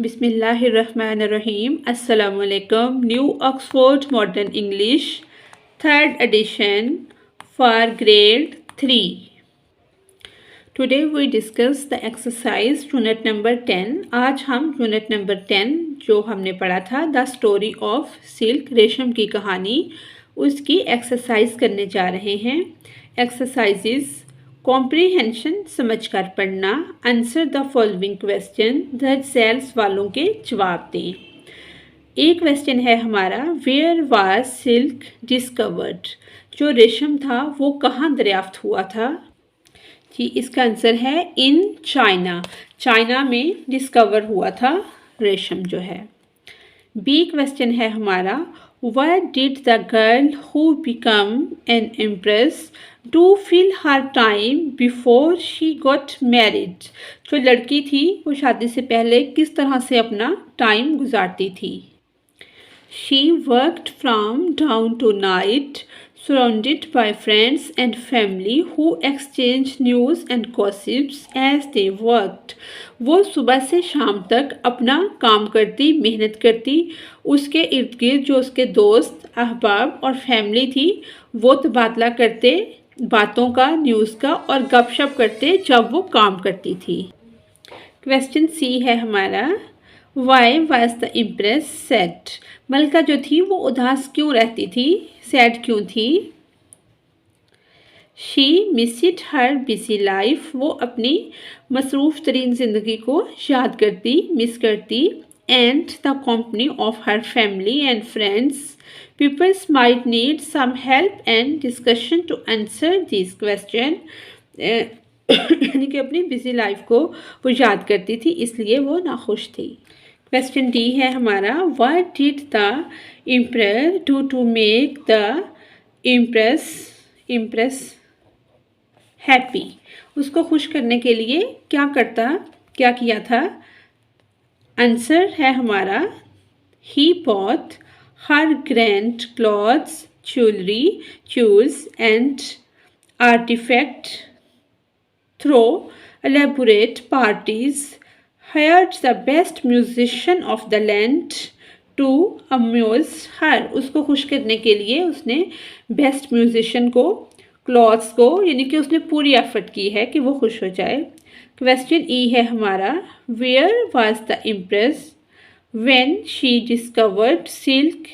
बिस्मिल्लाहिर्रहमानिर्रहीम अस्सलामुअलैकुम। New Oxford modern English third edition for grade 3। Today we discuss the exercise unit number 10। आज हम unit number 10 जो हमने पढ़ा था द स्टोरी ऑफ सिल्क, रेशम की कहानी, उसकी एक्सरसाइज करने जा रहे हैं। एक्सरसाइजेज कॉम्प्रीहेंशन समझकर पढ़ना, आंसर द फॉलोइंग क्वेश्चन, द सेल्स वालों के जवाब दें। एक क्वेश्चन है हमारा, वेयर वाज सिल्क डिस्कवर्ड, जो रेशम था वो कहाँ दरियाफ्त हुआ था। जी, इसका आंसर है इन चाइना, चाइना में डिस्कवर हुआ था रेशम जो है। बी क्वेश्चन है हमारा, what did the girl who become an empress do fill her time before she got married, जो लड़की थी वो शादी से पहले किस तरह से अपना टाइम गुजारती थी। She worked from dawn to night, surrounded by friends and family who exchanged news and gossips as they worked. वो सुबह से शाम तक अपना काम करती, मेहनत करती, उसके इर्द गिर्द जो उसके दोस्त, अहबाब और फैमिली थी वो तबादला करते बातों का, न्यूज़ का और गपशप करते जब वो काम करती थी। क्वेश्चन सी है हमारा, why was the impress sad, मलका जो थी वो उदास क्यों रहती थी, सैड क्यों थी। She missed her busy life, वो अपनी मसरूफ़ तरीन ज़िंदगी को याद करती, मिस करती। And the company of her family and friends, peoples might need some help and discussion to answer this question. यानी कि अपनी बिजी लाइफ को वो याद करती थी, इसलिए वो नाखुश थी। क्वेश्चन डी है हमारा, what did the emperor do to make the empress happy, उसको खुश करने के लिए क्या किया था। आंसर है हमारा, he bought her grand clothes, jewels and artifact, through elaborate parties, hired the best musician of the land to amuse her, उसको खुश करने के लिए उसने बेस्ट म्यूजिशियन को, क्लॉथ्स को, यानी कि उसने पूरी एफर्ट की है कि वो खुश हो जाए। क्वेश्चन ई है हमारा, where was the empress when she discovered silk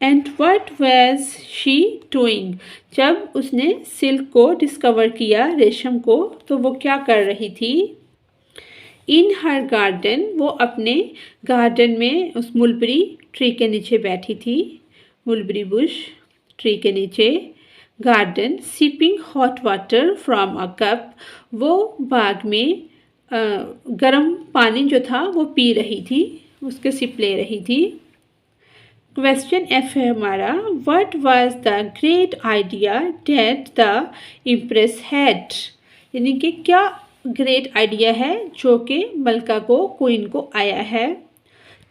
and what was she doing, जब उसने सिल्क को डिस्कवर किया, रेशम को, तो वो क्या कर रही थी। इन हर गार्डन, वो अपने गार्डन में उस मुलबरी ट्री के नीचे बैठी थी, मुलबरी बुश ट्री के नीचे। Garden sipping hot water from a cup, वो बाग में गर्म पानी जो था वो पी रही थी, उसके सिप ले रही थी। क्वेश्चन एफ है हमारा, what was the great idea that the impress had, यानी कि क्या ग्रेट आइडिया है जो कि मलका को, क्वीन को आया है।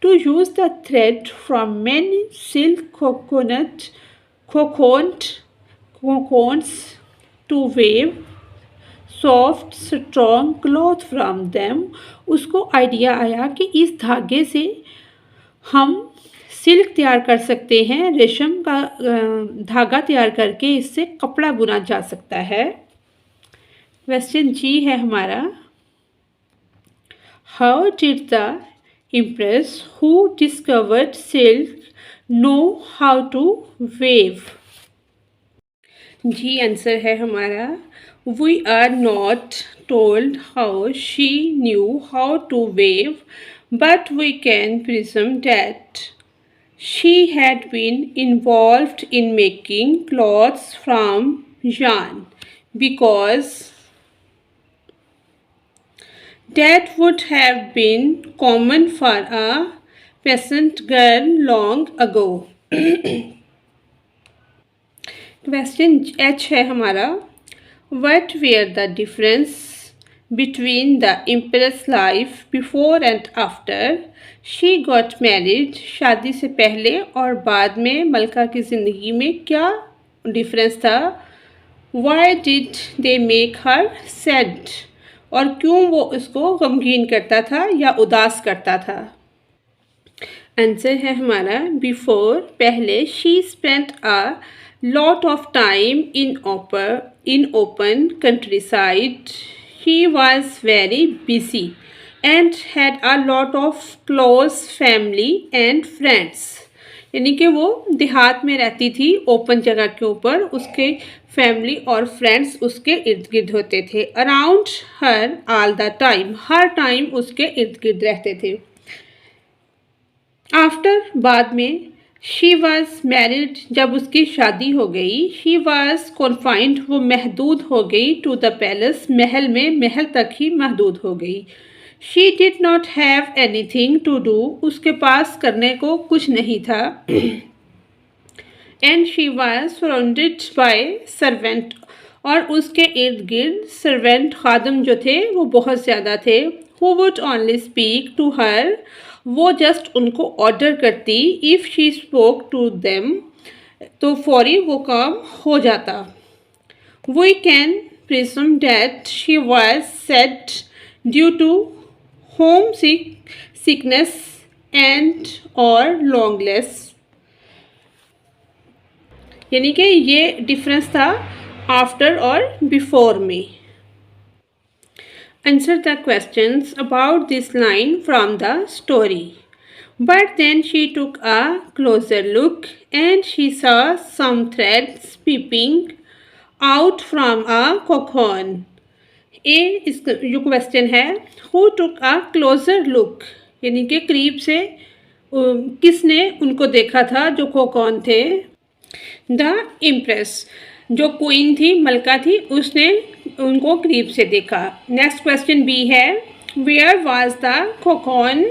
To use the thread from many silk cocoons to weave soft strong cloth from them, उसको आइडिया आया कि इस धागे से हम सिल्क तैयार कर सकते हैं, रेशम का धागा तैयार करके इससे कपड़ा बुना जा सकता है। क्वेश्चन जी है हमारा, how did the empress who discovered silk know how to weave. जी, आंसर है हमारा, we are not told how she knew how to weave, but we can presume that she had been involved in making clothes from yarn, because that would have been common for a peasant girl long ago. Question H है हमारा, what were the difference between the empress life before and after she got married, शादी से पहले और बाद में मलका की ज़िंदगी में क्या डिफरेंस था। Why did they make her sad, और क्यों वो उसको गमगीन करता था या उदास करता था। आंसर है हमारा बिफोर, पहले। She spent a lot of time in open country side. She was very busy and had a lot of close family and friends. यानी कि वो देहात में रहती थी, ओपन जगह के ऊपर। उसके फैमिली और फ्रेंड्स उसके इर्द गिर्द होते थे। Around her all the time, her time उसके इर्द गिर्द रहते थे। आफ्टर, बाद में। शी वॉज मैरिड, जब उसकी शादी हो गई। शी वॉज कॉन्फाइंड, वो महदूद हो गई। टू द पैलेस, महल में, महल तक ही महदूद हो गई। She did not have anything to do, उसके पास करने को कुछ नहीं था। And she was surrounded by servant, और उसके इर्द गिर्द सर्वेंट, खादम जो थे वो बहुत ज़्यादा थे। Who would only speak to her, वो जस्ट उनको ऑर्डर करती। If she spoke to them, तो फौरी वो काम हो जाता। We can presume that she was sad due to homesickness and और लॉन्गलेस। यानी कि ये डिफरेंस था आफ्टर और बिफोर में। Answer the questions about this line from the story. But then she took a closer look and she saw some threads peeping out from a cocoon. इस जो question है, who took a closer look, यानी कि करीब से किसने उनको देखा था जो कोकॉन थे। द इम्प्रेस, जो क्वीन थी, मलका थी, उसने उनको करीब से देखा। नेक्स्ट क्वेश्चन बी है, where was the cocoon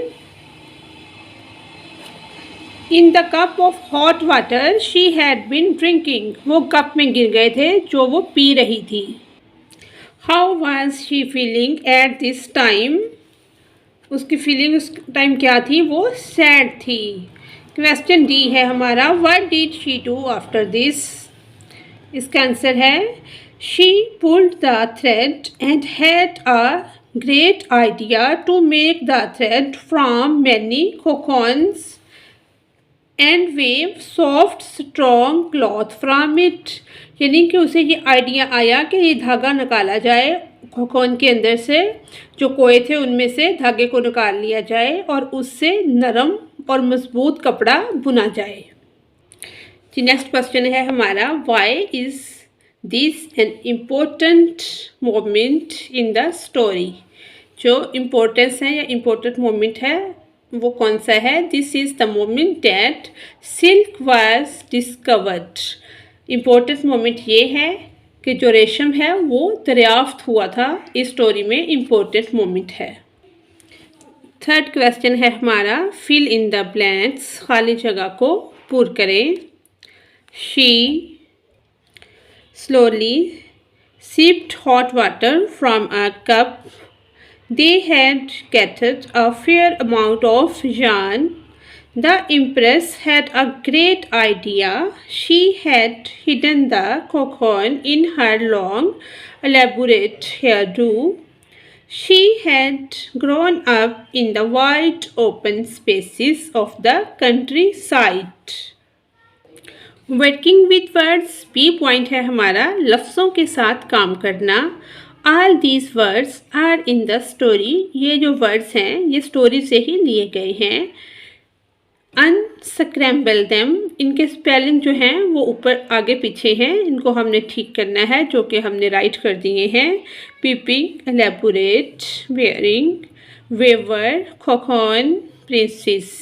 in the cup of hot water she had been drinking, वो कप में गिर गए थे जो वो पी रही थी। How was she feeling at this time, उसकी फीलिंग उस टाइम क्या थी, वो सैड थी। क्वेश्चन डी है हमारा, what did she do after this, इसका आंसर है she pulled the thread and had a great idea to make the thread from many cocoons and weave soft strong cloth from it. यानी कि उसे ये idea आया कि ये धागा निकाला जाए, कोकॉन के अंदर से जो कोए थे उनमें से धागे को निकाल लिया जाए और उससे नरम और मजबूत कपड़ा बुना जाए। जी नेक्स्ट क्वेश्चन है हमारा, why is this an important moment in the story, जो इम्पोर्टेंस है या इम्पोर्टेंट मोमेंट है वो कौन सा है। This is the moment that silk was discovered, important moment ये है कि जो रेशम है वो दरियाफ्त हुआ था, इस स्टोरी में इम्पोर्टेंट मोमेंट है। थर्ड क्वेश्चन है हमारा, फिल इन द ब्लैंक्स, खाली जगह को पूर करें। She slowly sipped hot water from a cup. They had gathered a fair amount of yarn. The Empress had a great idea. She had hidden the cocoon in her long, elaborate hairdo. She had grown up in the wide open spaces of the countryside. Working with words, B point है हमारा, लफ्ज़ों के साथ काम करना। All these words are in the story, ये जो words हैं ये स्टोरी से ही लिए गए हैं। अनस्क्रैम्बल देम, इनके स्पेलिंग जो हैं वो ऊपर आगे पीछे हैं, इनको हमने ठीक करना है जो कि हमने राइट कर दिए हैं। Peeping, elaborate, wearing, weaver, cocoon, princess.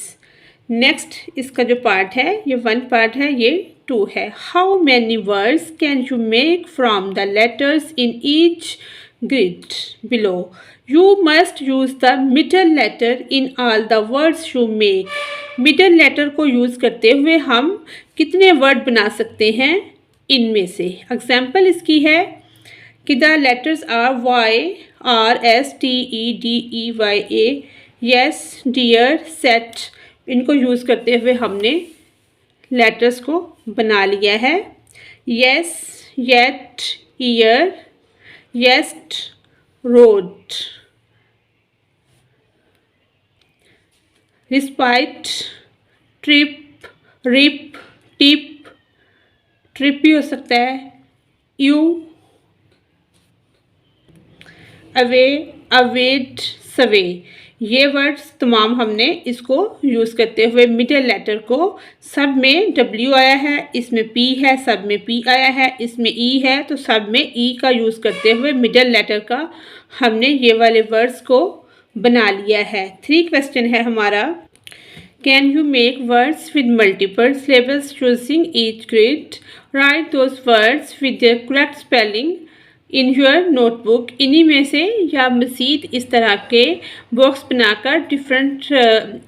Next इसका जो पार्ट है ये वन पार्ट है, ये टू है। How many words can you make from the letters in each grid below, you must use the middle letter in all the words you make. Middle letter को use करते हुए हम कितने word बना सकते हैं इनमें से। एग्जाम्पल इसकी है कि the letters are Y, R, S, T, E, D, E, Y, A, yes, dear, set. इनको यूज़ करते हुए हमने लेटर्स को बना लिया है। Yes, yet, year, yeast, road. Respite, trip, rip, tip, trip भी हो सकता है, यू, अवे, अवेड, सवे। ये वर्ड्स तमाम हमने इसको यूज़ करते हुए मिडिल लेटर को, सब में डब्ल्यू आया है, इसमें पी है, सब में पी आया है, इसमें ई है, तो सब में ई का यूज़ करते हुए मिडिल लेटर का हमने ये वाले वर्ड्स को बना लिया है। 3 क्वेश्चन है हमारा। Can you make words with multiple syllables using each grid? Right those words with the correct spelling in your notebook. इन्हीं में से या मज़ीद इस तरह के बॉक्स बनाकर डिफरेंट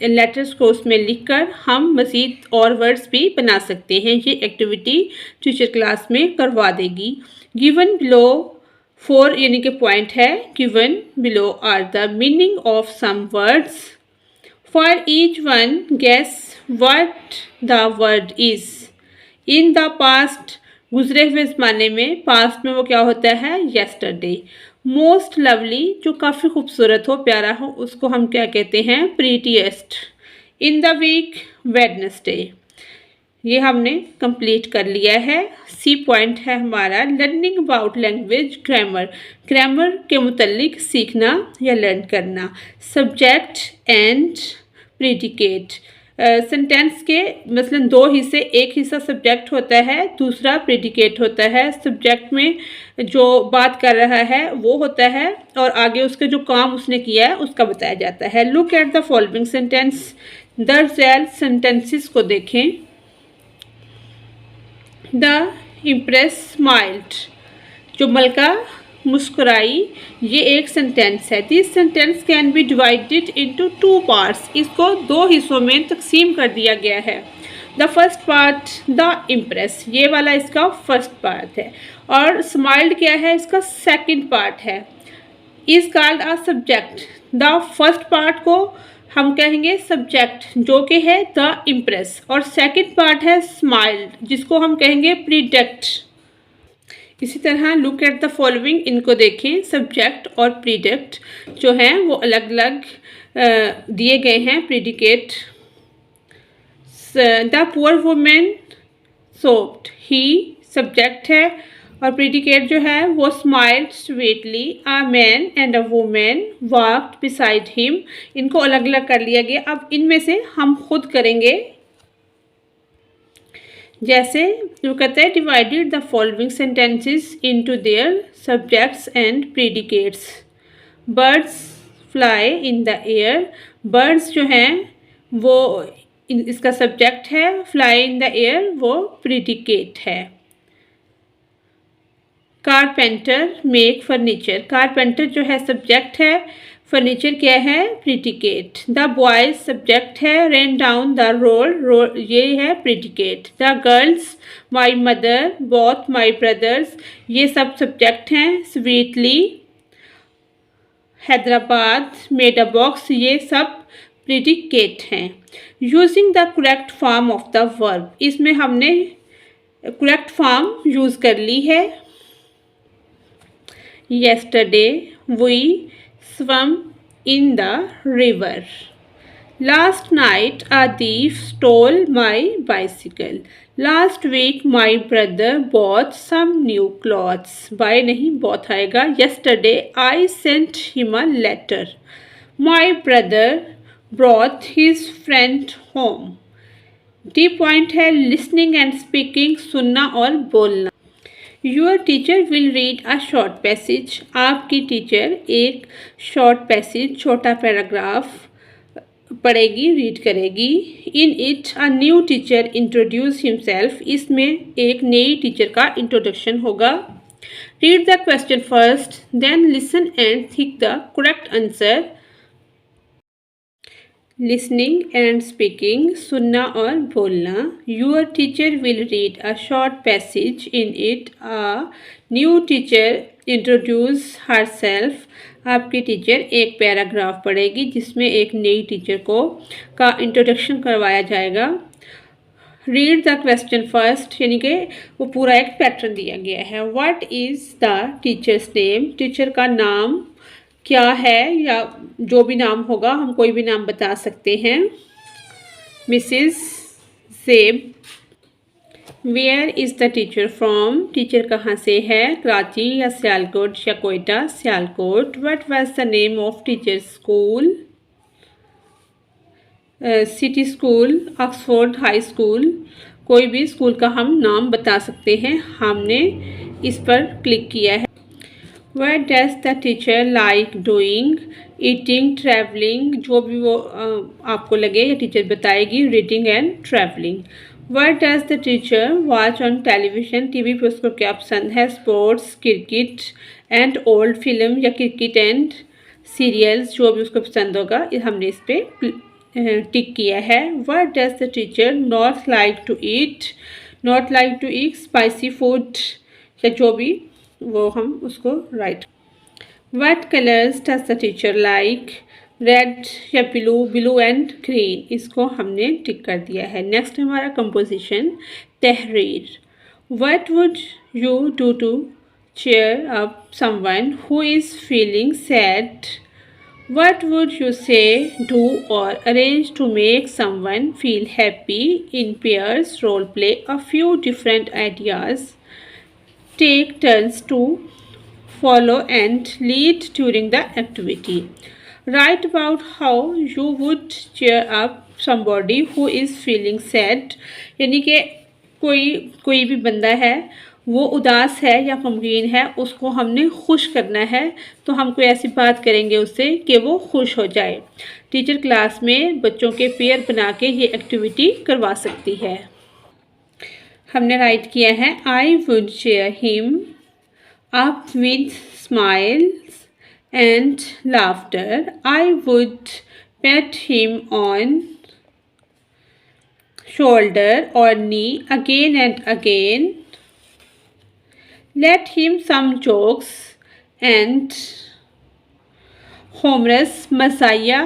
लेटर्स को उसमें लिखकर हम मज़ीद और वर्ड्स भी बना सकते हैं। ये एक्टिविटी टीचर क्लास में करवा देगी। गिवन बिलो 4 यानी कि पॉइंट है, given below are the meaning of some words. For each one guess what the word is. In the past, गुजरे हुए ज़माने में, पास्ट में वो क्या होता है? येस्टरडे। मोस्ट लवली, जो काफ़ी खूबसूरत हो, प्यारा हो, उसको हम क्या कहते हैं? Prettiest. In the week, Wednesday. ये हमने कंप्लीट कर लिया है। सी पॉइंट है हमारा learning about language grammar. Grammar के मुतल्लिक सीखना या लर्न करना। Subject and predicate. सेंटेंस के मसलन 2 हिस्से, एक हिस्सा सब्जेक्ट होता है, दूसरा प्रेडिकेट होता है। सब्जेक्ट में जो बात कर रहा है वो होता है और आगे उसके जो काम उसने किया है उसका बताया जाता है। Look at the following sentence. The result sentences को देखें। द इम्प्रेस स्माइल्ड, जो मलका मुस्कुराई, ये एक सेंटेंस है। This sentence can be divided into 2 parts. इसको 2 हिस्सों में तकसीम कर दिया गया है। The first part the impress, ये वाला इसका फर्स्ट पार्ट है, और स्माइल्ड क्या है? इसका सेकंड पार्ट है। Is called a subject. The first part को हम कहेंगे सब्जेक्ट, जो कि है द इम्प्रेस, और सेकंड पार्ट है स्माइल्ड, जिसको हम कहेंगे प्रीडिक्ट। इसी तरह लुक एट द फॉलोइंग, इनको देखें। सब्जेक्ट और प्रीडिक्ट जो हैं वो अलग अलग दिए गए हैं। Predicate, the poor women soaked, he subject है, और प्रीडिकेट जो है वो smiled sweetly. A man and a women walked beside him. इनको अलग अलग कर लिया गया। अब इनमें से हम खुद करेंगे। जैसे वो कहते हैं divided the following sentences into their subjects and predicates. Birds fly in the air. Birds जो हैं वो इसका सब्जेक्ट है, फ्लाई इन द एयर वो प्रीडिकेट है। Carpenter make furniture. कारपेंटर जो है सब्जेक्ट है, फर्नीचर क्या है? प्रीडिकेट। द बॉयज सब्जेक्ट है, रेन डाउन द रोड, ये है predicate. The girls, my mother, both my brothers, ये सब सब्जेक्ट हैं। स्वीटली, हैदराबाद, मेड अ बॉक्स, ये सब प्रीडिकेट हैं। Using the correct form of the verb, इसमें हमने करेक्ट फॉर्म यूज़ कर ली है। Yesterday we swam in the river. Last night a thief stole my bicycle. Last week my brother bought some new clothes. Buy नहीं bought आएगा। Yesterday I sent him a letter. My brother brought his friend home. D point है listening and speaking, सुनना और बोलना। Your teacher will read a short passage. आपकी teacher एक short passage, छोटा paragraph पढ़ेगी, रीड करेगी। In it a new teacher introduce himself, इसमें एक नई टीचर का इंट्रोडक्शन होगा। Read the question first, then listen and think the correct answer. Listening and speaking, सुनना और बोलना। Your teacher will read a short passage, in it a new teacher introduce herself. आपकी teacher एक paragraph पढ़ेगी जिसमें एक नई teacher को का इंट्रोडक्शन करवाया जाएगा। रीड द क्वेश्चन फर्स्ट, यानी कि वो पूरा एक पैटर्न दिया गया है। What is the teachers name, teacher का नाम क्या है या जो भी नाम होगा हम कोई भी नाम बता सकते हैं। Mrs Zeb. Where is the teacher from, teacher कहाँ से है, कराची या सियालकोट या Quetta, Sialkot. What was the name of teacher school, city school, Oxford high school. कोई भी स्कूल का हम नाम बता सकते हैं। हमने इस पर क्लिक किया है। What does the teacher like doing, eating, travelling, जो भी वो आपको लगे या टीचर बताएगी, reading and travelling. What does the teacher watch on television, TV पर उसको क्या पसंद है, sports, cricket and old film या क्रिकेट एंड सीरियल्स, जो भी उसको पसंद होगा हमने इस पर टिक किया है। What does the teacher not like to eat, not like to eat spicy food या जो भी वो हम उसको write. What colours does the teacher like, red या ब्लू, ब्लू एंड ग्रीन, इसको हमने टिक कर दिया है। नेक्स्ट हमारा कंपोजिशन तहरीर। What would you do to cheer up someone who is feeling sad? What would you say, do, or arrange to make someone feel happy? In pairs, role play a few different ideas. Take turns to follow and lead during the activity. Write about how you would cheer up somebody who is feeling sad. यानी कि कोई भी बंदा है वो उदास है या गमगीन है, उसको हमने खुश करना है, तो हम कोई ऐसी बात करेंगे उससे कि वो खुश हो जाए। टीचर क्लास में बच्चों के पेयर बना के ये एक्टिविटी करवा सकती है। हमने राइट किया है I would cheer him up with smiles and laughter. I would pat him on shoulder or knee again and again. Let him some jokes and humorous messiah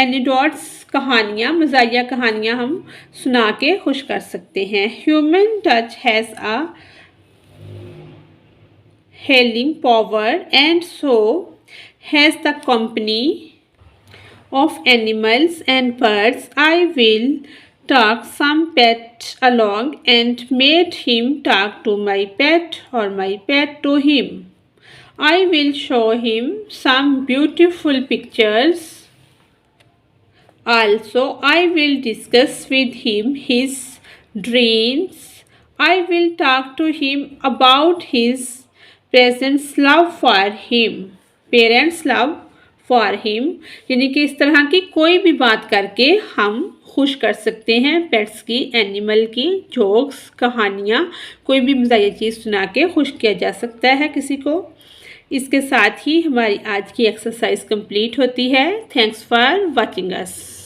anecdotes, कहानियाँ, मज़ाहिया कहानियाँ हम सुना के खुश कर सकते हैं। Human touch has a healing power and so has the company of animals and birds. I will talk some pet along and made him talk to my pet or my pet to him. I will show him some beautiful pictures. Also, I will discuss with him his dreams. I will talk to him about his parents' love for him. Parents' love for him, यानी कि इस तरह की कोई भी बात करके हम खुश कर सकते हैं पेट्स की, एनिमल की, जोक्स, कहानियाँ, कोई भी मज़ाहिया चीज़ सुना के खुश किया जा सकता है किसी को। इसके साथ ही हमारी आज की एक्सरसाइज कंप्लीट होती है। Thanks for watching us.